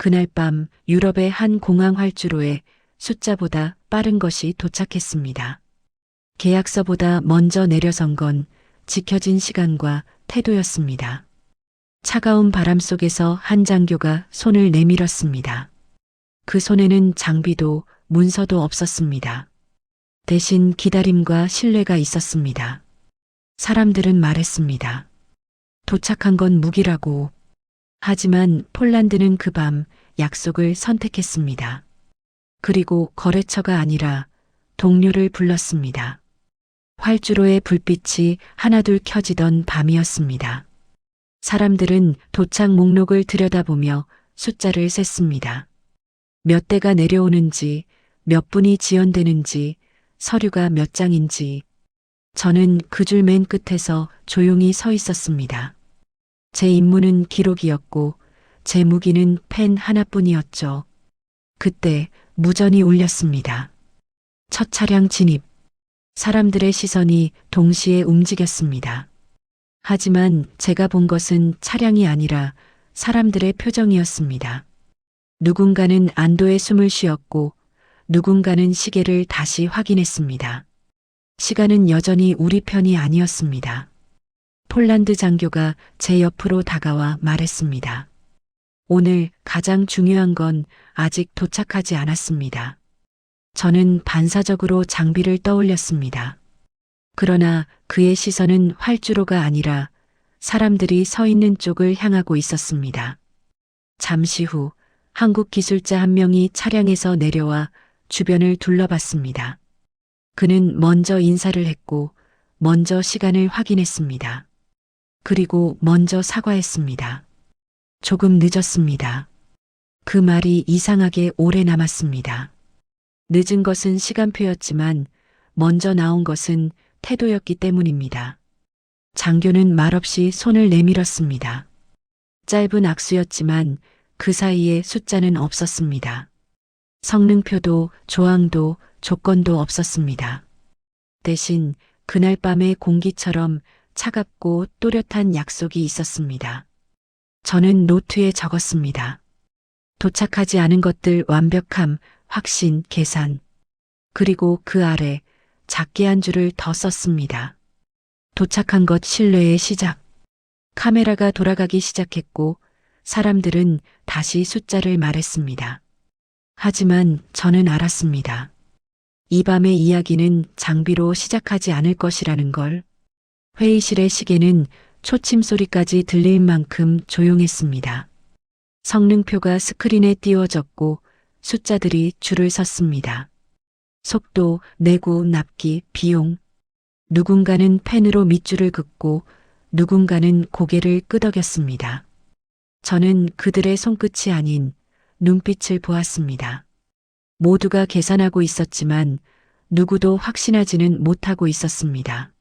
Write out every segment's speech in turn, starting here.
그날 밤 유럽의 한 공항 활주로에 숫자보다 빠른 것이 도착했습니다. 계약서보다 먼저 내려선 건 지켜진 시간과 태도였습니다. 차가운 바람 속에서 한 장교가 손을 내밀었습니다. 그 손에는 장비도 문서도 없었습니다. 대신 기다림과 신뢰가 있었습니다. 사람들은 말했습니다. 도착한 건 무기라고. 하지만 폴란드는 그 밤 약속을 선택했습니다. 그리고 거래처가 아니라 동료를 불렀습니다. 활주로의 불빛이 하나둘 켜지던 밤이었습니다. 사람들은 도착 목록을 들여다보며 숫자를 셌습니다. 몇 대가 내려오는지, 몇 분이 지연되는지, 서류가 몇 장인지. 저는 그 줄 맨 끝에서 조용히 서 있었습니다. 제 임무는 기록이었고 제 무기는 펜 하나뿐이었죠. 그때 무전이 울렸습니다. 첫 차량 진입. 사람들의 시선이 동시에 움직였습니다. 하지만 제가 본 것은 차량이 아니라 사람들의 표정이었습니다. 누군가는 안도의 숨을 쉬었고 누군가는 시계를 다시 확인했습니다. 시간은 여전히 우리 편이 아니었습니다. 폴란드 장교가 제 옆으로 다가와 말했습니다. 오늘 가장 중요한 건 아직 도착하지 않았습니다. 저는 반사적으로 장비를 떠올렸습니다. 그러나 그의 시선은 활주로가 아니라 사람들이 서 있는 쪽을 향하고 있었습니다. 잠시 후 한국 기술자 한 명이 차량에서 내려와 주변을 둘러봤습니다. 그는 먼저 인사를 했고 먼저 시간을 확인했습니다. 그리고 먼저 사과했습니다. 조금 늦었습니다. 그 말이 이상하게 오래 남았습니다. 늦은 것은 시간표였지만 먼저 나온 것은 태도였기 때문입니다. 장교는 말없이 손을 내밀었습니다. 짧은 악수였지만 그 사이에 숫자는 없었습니다. 성능표도 조항도 조건도 없었습니다. 대신 그날 밤의 공기처럼 차갑고 또렷한 약속이 있었습니다. 저는 노트에 적었습니다. 도착하지 않은 것들 완벽함, 확신, 계산. 그리고 그 아래 작게 한 줄을 더 썼습니다. 도착한 것 신뢰의 시작. 카메라가 돌아가기 시작했고 사람들은 다시 숫자를 말했습니다. 하지만 저는 알았습니다. 이 밤의 이야기는 장비로 시작하지 않을 것이라는 걸. 회의실의 시계는 초침 소리까지 들릴 만큼 조용했습니다. 성능표가 스크린에 띄워졌고 숫자들이 줄을 섰습니다. 속도, 내구, 납기, 비용. 누군가는 펜으로 밑줄을 긋고 누군가는 고개를 끄덕였습니다. 저는 그들의 손끝이 아닌 눈빛을 보았습니다. 모두가 계산하고 있었지만 누구도 확신하지는 못하고 있었습니다.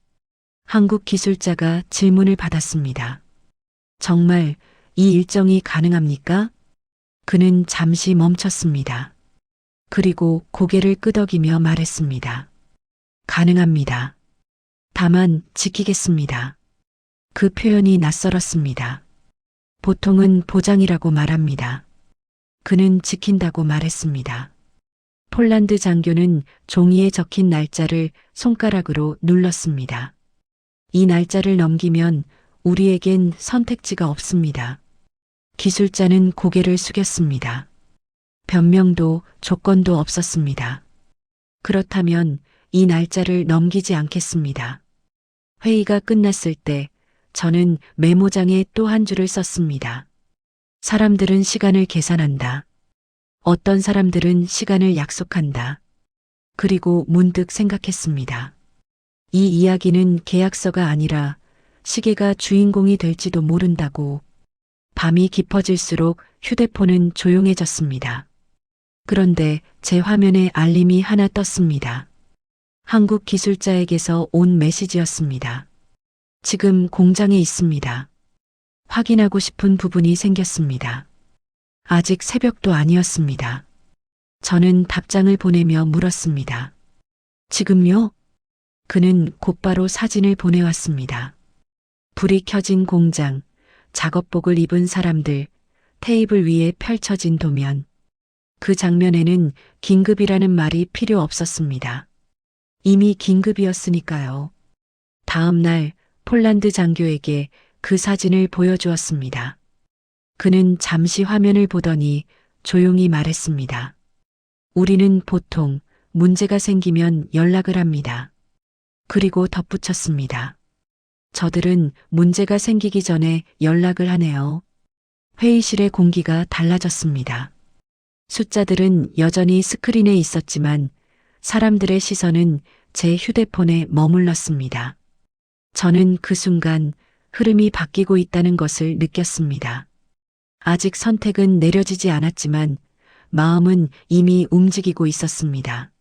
한국 기술자가 질문을 받았습니다. 정말 이 일정이 가능합니까? 그는 잠시 멈췄습니다. 그리고 고개를 끄덕이며 말했습니다. 가능합니다. 다만 지키겠습니다. 그 표현이 낯설었습니다. 보통은 보장이라고 말합니다. 그는 지킨다고 말했습니다. 폴란드 장교는 종이에 적힌 날짜를 손가락으로 눌렀습니다. 이 날짜를 넘기면 우리에겐 선택지가 없습니다. 기술자는 고개를 숙였습니다. 변명도 조건도 없었습니다. 그렇다면 이 날짜를 넘기지 않겠습니다. 회의가 끝났을 때 저는 메모장에 또 한 줄을 썼습니다. 사람들은 시간을 계산한다. 어떤 사람들은 시간을 약속한다. 그리고 문득 생각했습니다. 이 이야기는 계약서가 아니라 시계가 주인공이 될지도 모른다고. 밤이 깊어질수록 휴대폰은 조용해졌습니다. 그런데 제 화면에 알림이 하나 떴습니다. 한국 기술자에게서 온 메시지였습니다. 지금 공장에 있습니다. 확인하고 싶은 부분이 생겼습니다. 아직 새벽도 아니었습니다. 저는 답장을 보내며 물었습니다. 지금요? 그는 곧바로 사진을 보내왔습니다. 불이 켜진 공장, 작업복을 입은 사람들, 테이블 위에 펼쳐진 도면. 그 장면에는 긴급이라는 말이 필요 없었습니다. 이미 긴급이었으니까요. 다음 날 폴란드 장교에게 그 사진을 보여주었습니다. 그는 잠시 화면을 보더니 조용히 말했습니다. 우리는 보통 문제가 생기면 연락을 합니다. 그리고 덧붙였습니다. 저들은 문제가 생기기 전에 연락을 하네요. 회의실의 공기가 달라졌습니다. 숫자들은 여전히 스크린에 있었지만 사람들의 시선은 제 휴대폰에 머물렀습니다. 저는 그 순간 흐름이 바뀌고 있다는 것을 느꼈습니다. 아직 선택은 내려지지 않았지만 마음은 이미 움직이고 있었습니다.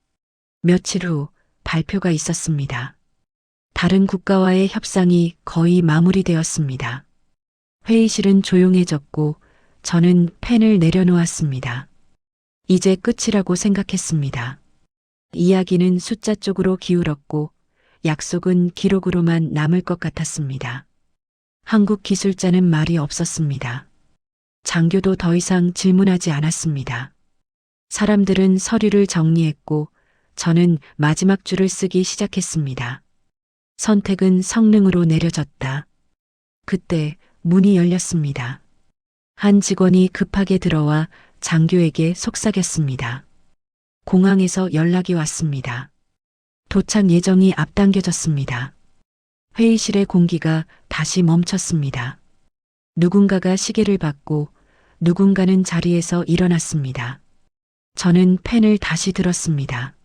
며칠 후 발표가 있었습니다. 다른 국가와의 협상이 거의 마무리되었습니다. 회의실은 조용해졌고 저는 펜을 내려놓았습니다. 이제 끝이라고 생각했습니다. 이야기는 숫자 쪽으로 기울었고 약속은 기록으로만 남을 것 같았습니다. 한국 기술자는 말이 없었습니다. 장교도 더 이상 질문하지 않았습니다. 사람들은 서류를 정리했고 저는 마지막 줄을 쓰기 시작했습니다. 선택은 성능으로 내려졌다. 그때 문이 열렸습니다. 한 직원이 급하게 들어와 장교에게 속삭였습니다. 공항에서 연락이 왔습니다. 도착 예정이 앞당겨졌습니다. 회의실의 공기가 다시 멈췄습니다. 누군가가 시계를 봤고 누군가는 자리에서 일어났습니다. 저는 펜을 다시 들었습니다.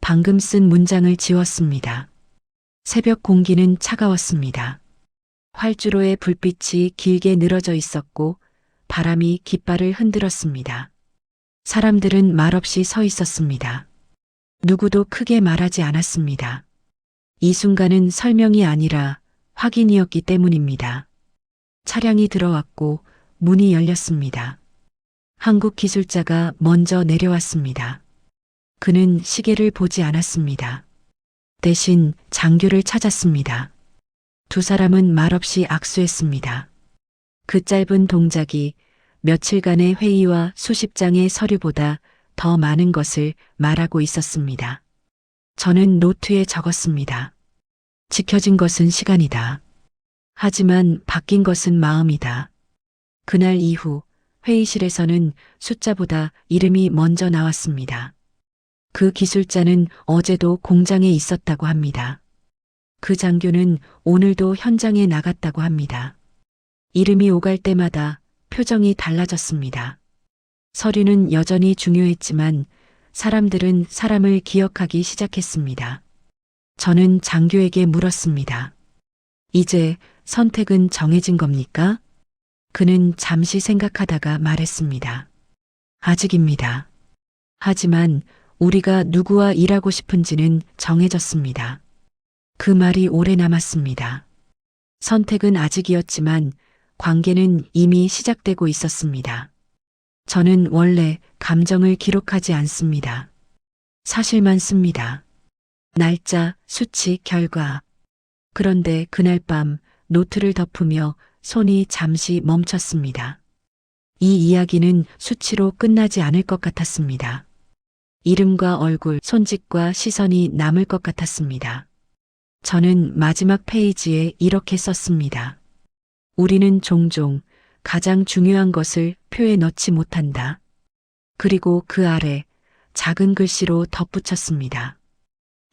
방금 쓴 문장을 지웠습니다. 새벽 공기는 차가웠습니다. 활주로의 불빛이 길게 늘어져 있었고 바람이 깃발을 흔들었습니다. 사람들은 말없이 서 있었습니다. 누구도 크게 말하지 않았습니다. 이 순간은 설명이 아니라 확인이었기 때문입니다. 차량이 들어왔고 문이 열렸습니다. 한국 기술자가 먼저 내려왔습니다. 그는 시계를 보지 않았습니다. 대신 장교를 찾았습니다. 두 사람은 말없이 악수했습니다. 그 짧은 동작이 며칠간의 회의와 수십 장의 서류보다 더 많은 것을 말하고 있었습니다. 저는 노트에 적었습니다. 지켜진 것은 시간이다. 하지만 바뀐 것은 마음이다. 그날 이후 회의실에서는 숫자보다 이름이 먼저 나왔습니다. 그 기술자는 어제도 공장에 있었다고 합니다. 그 장교는 오늘도 현장에 나갔다고 합니다. 이름이 오갈 때마다 표정이 달라졌습니다. 서류는 여전히 중요했지만 사람들은 사람을 기억하기 시작했습니다. 저는 장교에게 물었습니다. 이제 선택은 정해진 겁니까? 그는 잠시 생각하다가 말했습니다. 아직입니다. 하지만 우리가 누구와 일하고 싶은지는 정해졌습니다. 그 말이 오래 남았습니다. 선택은 아직이었지만 관계는 이미 시작되고 있었습니다. 저는 원래 감정을 기록하지 않습니다. 사실만 씁니다. 날짜, 수치, 결과. 그런데 그날 밤 노트를 덮으며 손이 잠시 멈췄습니다. 이 이야기는 수치로 끝나지 않을 것 같았습니다. 이름과 얼굴, 손짓과 시선이 남을 것 같았습니다. 저는 마지막 페이지에 이렇게 썼습니다. 우리는 종종 가장 중요한 것을 표에 넣지 못한다. 그리고 그 아래 작은 글씨로 덧붙였습니다.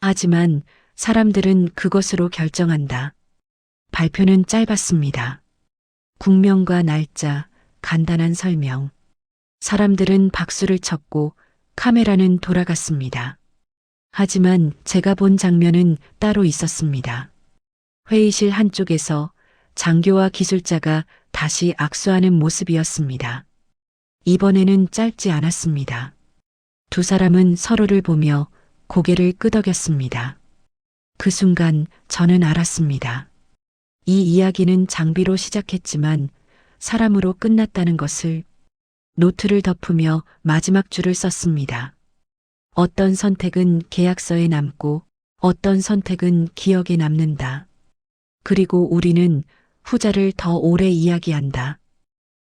하지만 사람들은 그것으로 결정한다. 발표는 짧았습니다. 국명과 날짜, 간단한 설명. 사람들은 박수를 쳤고 카메라는 돌아갔습니다. 하지만 제가 본 장면은 따로 있었습니다. 회의실 한쪽에서 장교와 기술자가 다시 악수하는 모습이었습니다. 이번에는 짧지 않았습니다. 두 사람은 서로를 보며 고개를 끄덕였습니다. 그 순간 저는 알았습니다. 이 이야기는 장비로 시작했지만 사람으로 끝났다는 것을. 노트를 덮으며 마지막 줄을 썼습니다. 어떤 선택은 계약서에 남고 어떤 선택은 기억에 남는다. 그리고 우리는 후자를 더 오래 이야기한다.